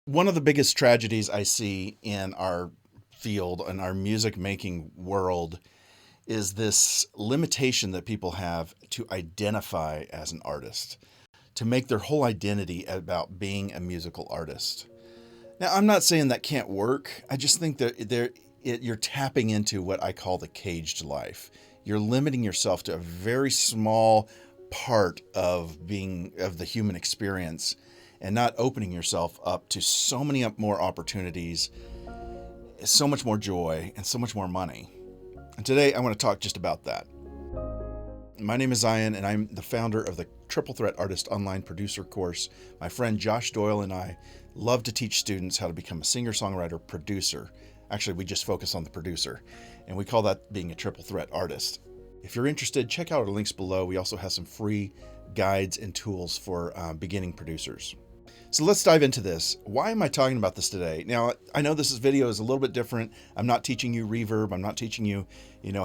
One of the biggest tragedies I see in our field, in our music making world, is this limitation that people have to identify as an artist, to make their whole identity about being a musical artist. Now, I'm not saying that can't work. I just think that you're tapping into what I call the caged life. You're limiting yourself to a very small part of the human experience and not opening yourself up to so many more opportunities, so much more joy, and so much more money. And today I want to talk just about that. My name is Zion, and I'm the founder of the Triple Threat Artist Online Producer course. My friend Josh Doyle and I love to teach students how to become a singer-songwriter producer. Actually, we just focus on the producer, and we call that being a triple threat artist. If you're interested, check out our links below. We also have some free guides and tools for beginning producers. So let's dive into this. Why am I talking about this today? Now, I know this video is a little bit different. I'm not teaching you reverb. I'm not teaching you,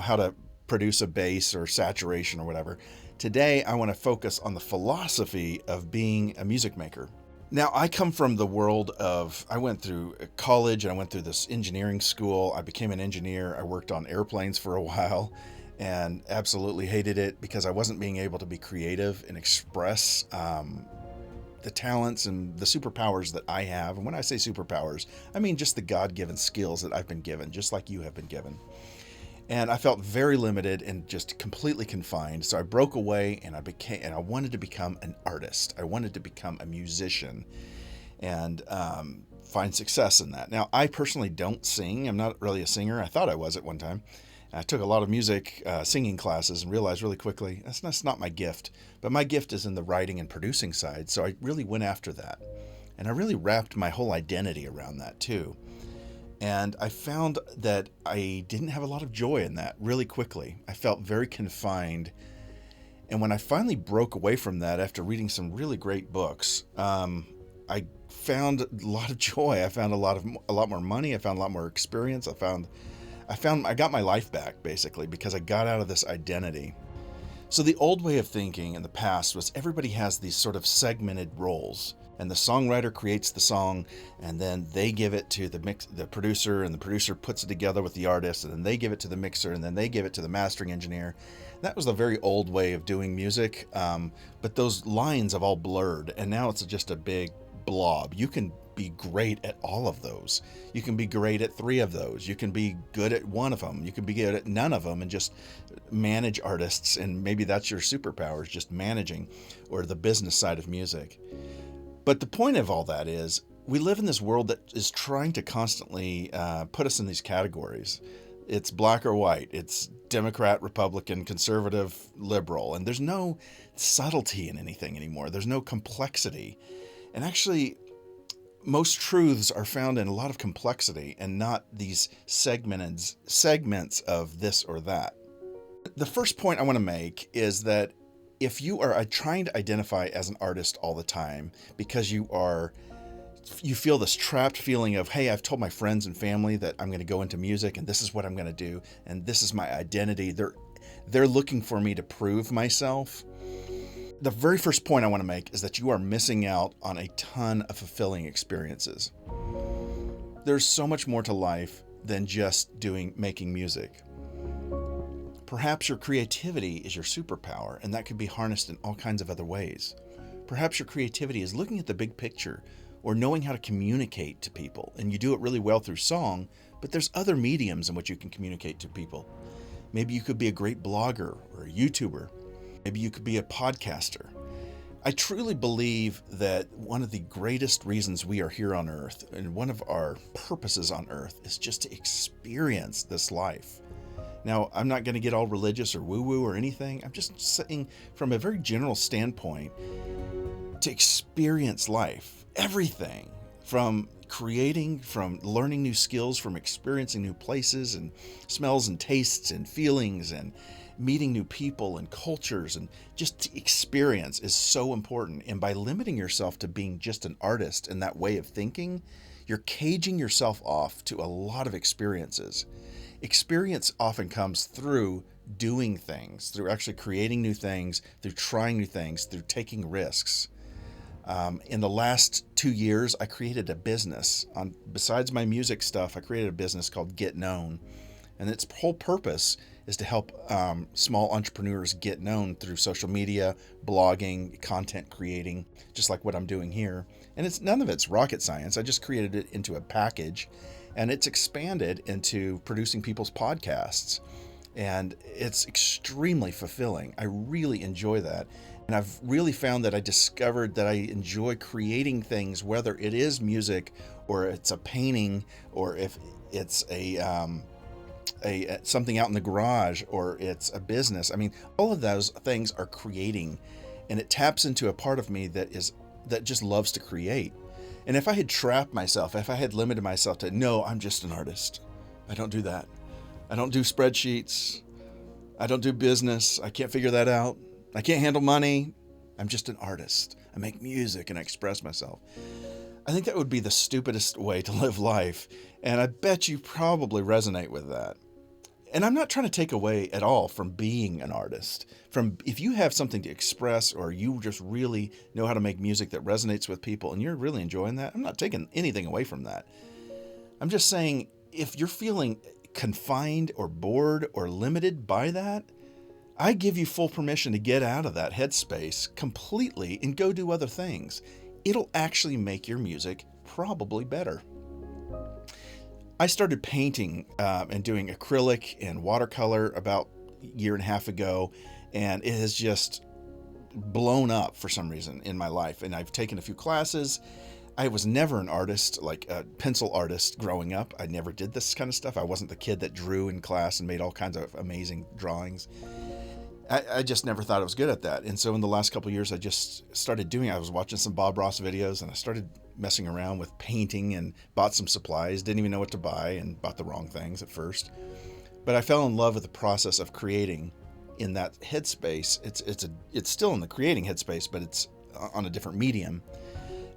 how to produce a bass or saturation or whatever. Today, I want to focus on the philosophy of being a music maker. Now, I come from the world I went through college and I went through this engineering school. I became an engineer. I worked on airplanes for a while and absolutely hated it because I wasn't being able to be creative and express the talents and the superpowers that I have. And when I say superpowers, I mean just the God-given skills that I've been given, just like you have been given. And I felt very limited and just completely confined. So I broke away and I wanted to become an artist. I wanted to become a musician and find success in that. Now, I personally don't sing. I'm not really a singer. I thought I was at one time. I took a lot of music singing classes and realized really quickly that's not my gift. But my gift is in the writing and producing side. So I really went after that. And I really wrapped my whole identity around that too. And I found that I didn't have a lot of joy in that really quickly. I felt very confined. And when I finally broke away from that after reading some really great books, I found a lot of joy. I found a lot more money. I found a lot more experience. I got my life back basically because I got out of this identity. So the old way of thinking in the past was everybody has these sort of segmented roles, and the songwriter creates the song, and then they give it to the producer, and the producer puts it together with the artist, and then they give it to the mixer, and then they give it to the mastering engineer. That was the very old way of doing music, but those lines have all blurred, and now it's just a big blob. You can be great at all of those. You can be great at 3 of those. You can be good at 1 of them. You can be good at none of them and just manage artists. And maybe that's your superpower, is just managing, or the business side of music. But the point of all that is we live in this world that is trying to constantly put us in these categories. It's black or white. It's Democrat, Republican, conservative, liberal. And there's no subtlety in anything anymore. There's no complexity. And actually, most truths are found in a lot of complexity and not these segments of this or that. The first point I want to make is that if you are trying to identify as an artist all the time because you feel this trapped feeling of, hey, I've told my friends and family that I'm going to go into music and this is what I'm going to do and this is my identity. They're looking for me to prove myself. The very first point I want to make is that you are missing out on a ton of fulfilling experiences. There's so much more to life than just making music. Perhaps your creativity is your superpower, and that could be harnessed in all kinds of other ways. Perhaps your creativity is looking at the big picture or knowing how to communicate to people, and you do it really well through song, but there's other mediums in which you can communicate to people. Maybe you could be a great blogger or a YouTuber. Maybe you could be a podcaster. I truly believe that one of the greatest reasons we are here on earth and one of our purposes on earth is just to experience this life. Now, I'm not going to get all religious or woo-woo or anything. I'm just saying from a very general standpoint to experience life, everything from creating, from learning new skills, from experiencing new places and smells and tastes and feelings and meeting new people and cultures, and just experience is so important. And by limiting yourself to being just an artist in that way of thinking, you're caging yourself off to a lot of experiences. Experience often comes through doing things, through actually creating new things, through trying new things, through taking risks. In the last 2 years, I created a business. Besides my music stuff, I created a business called Get Known. And its whole purpose is to help small entrepreneurs get known through social media, blogging, content creating, just like what I'm doing here. And none of it's rocket science. I just created it into a package, and it's expanded into producing people's podcasts. And it's extremely fulfilling. I really enjoy that. And I've really found that I discovered that I enjoy creating things, whether it is music or it's a painting or if it's something out in the garage or it's a business. I mean, all of those things are creating, and it taps into a part of me that just loves to create. And if I had trapped myself, if I had limited myself to, no, I'm just an artist. I don't do that. I don't do spreadsheets. I don't do business. I can't figure that out. I can't handle money. I'm just an artist. I make music and I express myself. I think that would be the stupidest way to live life. And I bet you probably resonate with that. And I'm not trying to take away at all from being an artist. If you have something to express, or you just really know how to make music that resonates with people and you're really enjoying that, I'm not taking anything away from that. I'm just saying, if you're feeling confined or bored or limited by that, I give you full permission to get out of that headspace completely and go do other things. It'll actually make your music probably better. I started painting and doing acrylic and watercolor about a year and a half ago, and it has just blown up for some reason in my life. And I've taken a few classes. I was never an artist, like a pencil artist growing up. I never did this kind of stuff. I wasn't the kid that drew in class and made all kinds of amazing drawings. I just never thought I was good at that. And so in the last couple of years, I just started doing it. I was watching some Bob Ross videos, and I started messing around with painting and bought some supplies. Didn't even know what to buy and bought the wrong things at first. But I fell in love with the process of creating in that headspace. It's still in the creating headspace, but it's on a different medium.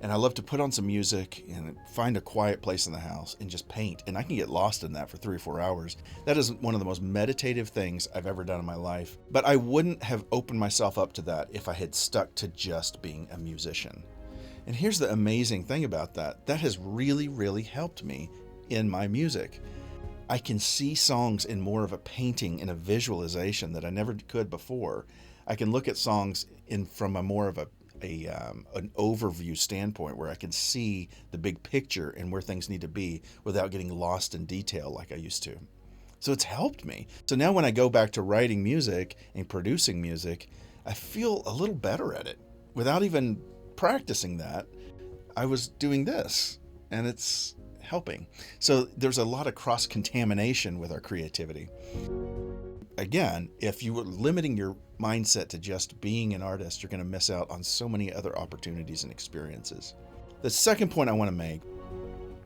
And I love to put on some music and find a quiet place in the house and just paint. And I can get lost in that for 3 or 4 hours. That is one of the most meditative things I've ever done in my life. But I wouldn't have opened myself up to that if I had stuck to just being a musician. And here's the amazing thing about that. That has really, really helped me in my music. I can see songs in more of a painting and a visualization that I never could before. I can look at songs from a more of an overview standpoint, where I can see the big picture and where things need to be without getting lost in detail like I used to. So it's helped me. So now when I go back to writing music and producing music, I feel a little better at it. Without even practicing that, I was doing this, and it's helping. So there's a lot of cross-contamination with our creativity. Again, if you were limiting your mindset to just being an artist, you're going to miss out on so many other opportunities and experiences. The second point I want to make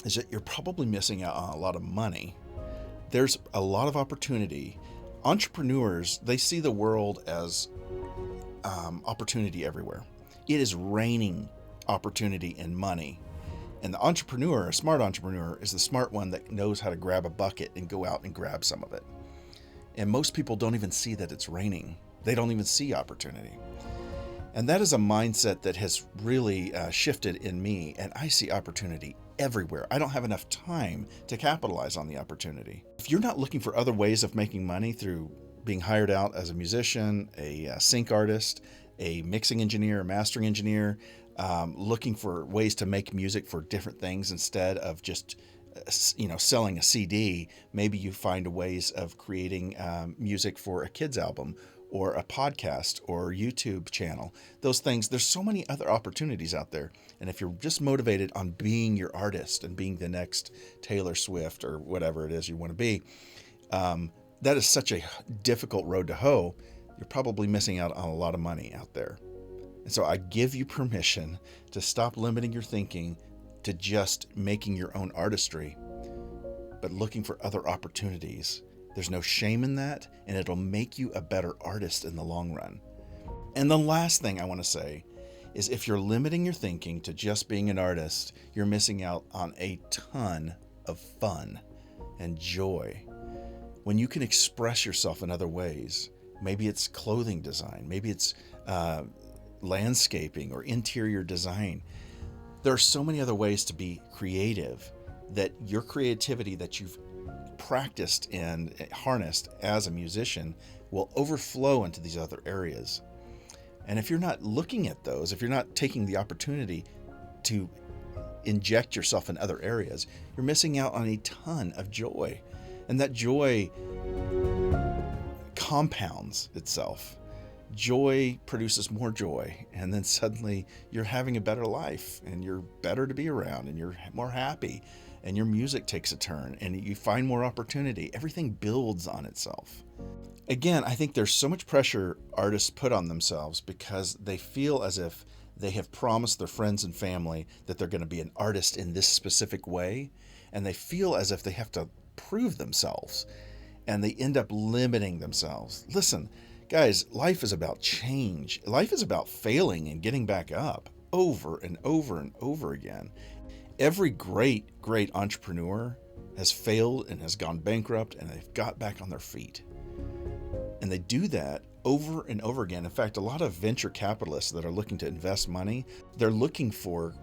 is that you're probably missing out on a lot of money. There's a lot of opportunity. Entrepreneurs, they see the world as opportunity everywhere. It is raining opportunity and money. And the entrepreneur, a smart entrepreneur, is the smart one that knows how to grab a bucket and go out and grab some of it. And most people don't even see that it's raining. They don't even see opportunity. And that is a mindset that has really shifted in me, and I see opportunity everywhere. I don't have enough time to capitalize on the opportunity. If you're not looking for other ways of making money through being hired out as a musician, a sync artist, a mixing engineer, a mastering engineer, looking for ways to make music for different things instead of just selling a CD, maybe you find ways of creating music for a kid's album or a podcast or YouTube channel. Those things, there's so many other opportunities out there. And if you're just motivated on being your artist and being the next Taylor Swift or whatever it is you want to be, that is such a difficult road to hoe. You're probably missing out on a lot of money out there. And so I give you permission to stop limiting your thinking to just making your own artistry, but looking for other opportunities. There's no shame in that, and it'll make you a better artist in the long run. And the last thing I want to say is, if you're limiting your thinking to just being an artist, you're missing out on a ton of fun and joy. When you can express yourself in other ways, maybe it's clothing design, maybe it's landscaping or interior design. There are so many other ways to be creative that your creativity that you've practiced and harnessed as a musician will overflow into these other areas. And if you're not looking at those, if you're not taking the opportunity to inject yourself in other areas, you're missing out on a ton of joy. And that joy compounds itself. Joy produces more joy, and then suddenly you're having a better life, and you're better to be around, and you're more happy, and your music takes a turn, and you find more opportunity. Everything builds on itself. Again, I think there's so much pressure artists put on themselves because they feel as if they have promised their friends and family that they're going to be an artist in this specific way, and they feel as if they have to prove themselves, and they end up limiting themselves. Listen, guys, life is about change. Life is about failing and getting back up over and over and over again. Every great entrepreneur has failed and has gone bankrupt, and they've got back on their feet. And they do that over and over again. In fact, a lot of venture capitalists that are looking to invest money, they're looking for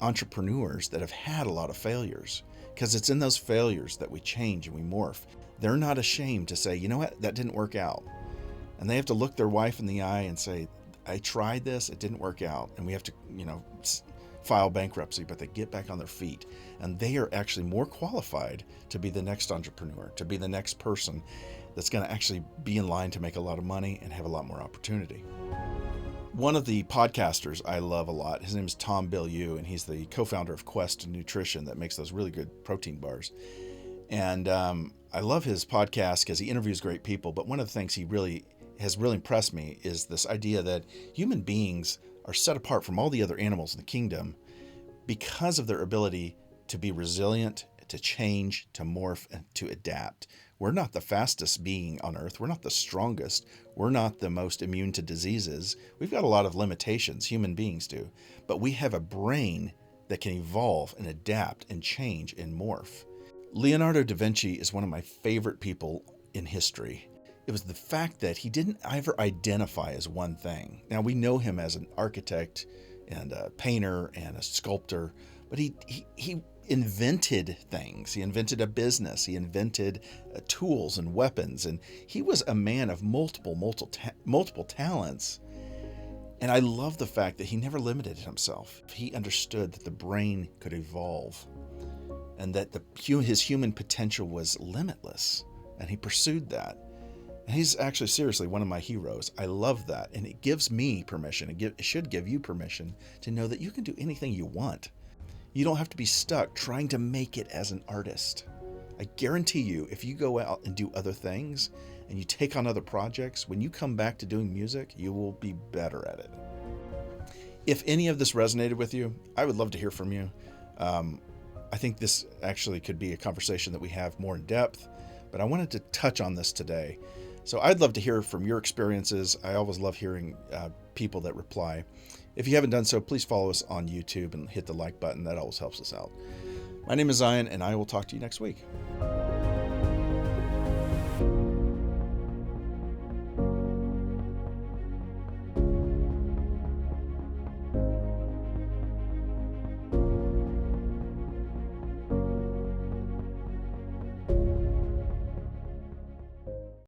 entrepreneurs that have had a lot of failures, because it's in those failures that we change and we morph. They're not ashamed to say, you know what, that didn't work out. And they have to look their wife in the eye and say, I tried this, it didn't work out. And we have to, file bankruptcy, but they get back on their feet. And they are actually more qualified to be the next entrepreneur, to be the next person that's going to actually be in line to make a lot of money and have a lot more opportunity. One of the podcasters I love a lot, his name is Tom Bilyeu, and he's the co-founder of Quest Nutrition that makes those really good protein bars. And I love his podcast because he interviews great people. But one of the things he has really impressed me is this idea that human beings are set apart from all the other animals in the kingdom because of their ability to be resilient, to change, to morph, and to adapt. We're not the fastest being on earth. We're not the strongest. We're not the most immune to diseases. We've got a lot of limitations, human beings do. But we have a brain that can evolve and adapt and change and morph. Leonardo da Vinci is one of my favorite people in history. It was the fact that he didn't ever identify as one thing. Now, we know him as an architect and a painter and a sculptor, but he invented things. He invented a business. He invented tools and weapons, and he was a man of multiple talents. And I love the fact that he never limited himself. He understood that the brain could evolve and that his human potential was limitless, and he pursued that. And he's actually seriously one of my heroes. I love that, and it gives me permission. It should give you permission to know that you can do anything you want. You don't have to be stuck trying to make it as an artist. I guarantee you, if you go out and do other things and you take on other projects, when you come back to doing music, you will be better at it. If any of this resonated with you, I would love to hear from you. I think this actually could be a conversation that we have more in depth, but I wanted to touch on this today. So I'd love to hear from your experiences. I always love hearing people that reply. If you haven't done so, please follow us on YouTube and hit the like button. That always helps us out. My name is Zion, and I will talk to you next week.